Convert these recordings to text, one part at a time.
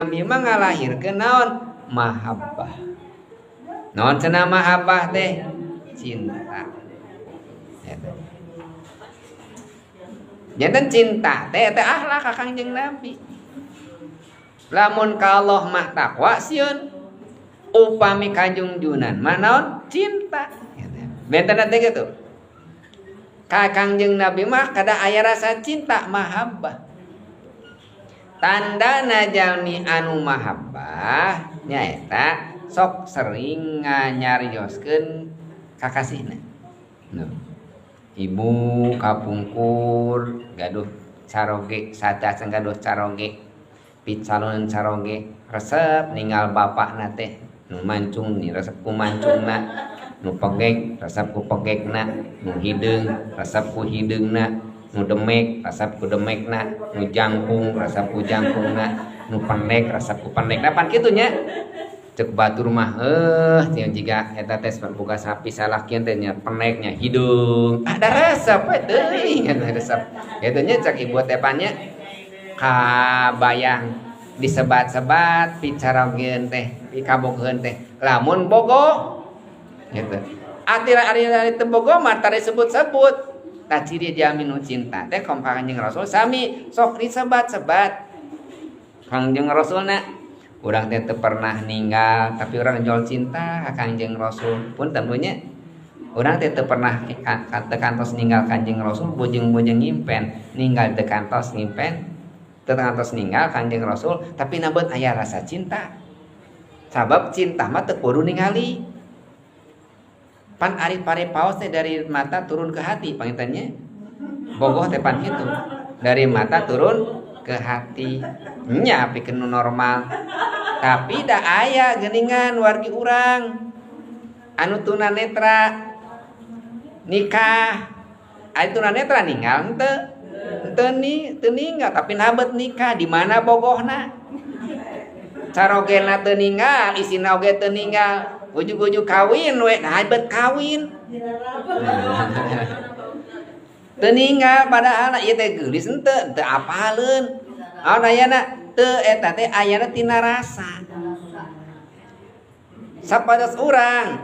Nabi mah ngalahirkeun naon? Mahabbah. Naon cenah mahabbah teh? Cinta. Janten cinta teh akhlak ka Kangjeng Nabi. Lamun ka Allah mah takwa sieun. Upami kajungjunan mah naon? Cinta. Benten teh kitu. Ka Kangjeng Nabi mah kada aya rasa cinta mahabbah. Tandana jalmi anu mahabbah nyaeta sok sering nyarioskeun kakasihna. Ibu kapungkur gaduh caroge sacaceung gaduh caroge picalon caroge resep ninggal bapakna teh nu mancung ni resep ku mancungna nu pegek resep ku pegekna nu hideung resep ku hideungna nu demek resep ku demekna nu jangkung resep ku jangkungna nu pendek resep ku pendekna pan kitu nya cek batur mah nya jiga eta teh boga sapi salakian teh nya pendeknya hidung ada resep teuing eta resep eta nya cek ibu teh pannya kabayang disebat-sebat picarogeun teh pikabogeun teh lamun bogoh gitu ari teu bogoh mah tara disebut-sebut. Tah ciri jalmi nu cinta teh ka Kanjeng Rasul sami sok disebat-sebat. Kanjeng Rasulna urang teh teu pernah ninggal tapi urang jual cinta ka Kanjeng Rasul. Pun tentunya urang teh teu pernah teu kantos ninggal Kanjeng Rasul bujeng-bujeng ngimpen, ninggal teu kantos ngimpen, teu kantos ninggal Kanjeng Rasul tapi nabeut aya rasa cinta. Sabab cinta mah teu kudu ningali. Pan ari pare paos teh dari mata turun ke hati pangitannya bogoh teh pan kitu dari mata turun ke hati nya pikeun normal tapi da aya geuningan wargi urang anu tunanetra nikah ari tunanetra ninggal teu ninggal tapi nabeut nikah di mana bogohna carogena teu ninggal isina oge teu ninggal ujug-ujug kawin we habeut kawin teu ninggal padahal ieu teh geulis henteu apaleun naon ayana teu eta teh ayana tina rasa sapados urang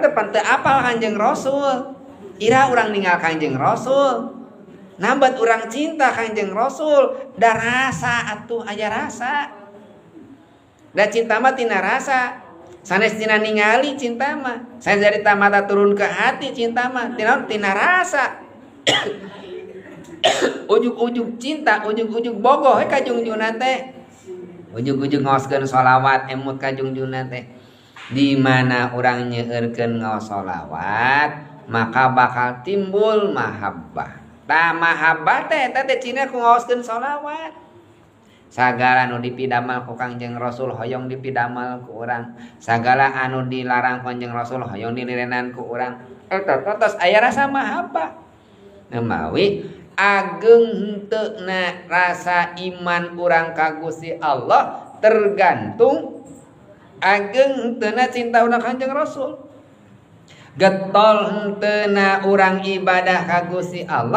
teh pan teu apal Kanjeng Rasul ira urang ninggal Kanjeng Rasul nambat urang cinta Kanjeng Rasul da rasa atuh aya rasa da cinta mah tina rasa sanes tina ningali cinta mah sanes dari mata turun ke hati cinta mah tina rasa ujug-ujug cinta ujug-ujug bogoh ka jungjungan teh ujug-ujug ngaoskeun sholawat emut ka jungjungan teh di mana urang nyeueurkeun ngaos sholawat maka bakal timbul mahabbah tah mahabbah teh eta teh cina ku ngaoskeun sholawat sagala anu dipidamel ku Kanjeng Rasul hoyong dipidamel ku urang sagala anu dilarang Kanjeng Rasul hoyong dilirenan ku urang eta tos aya rasa mahabbah nemawi ageng henteu rasa iman urang ka Gusti Allah tergantung ageng henteu cinta urang Kanjeng Rasul getol henteu urang ibadah ka Gusti Allah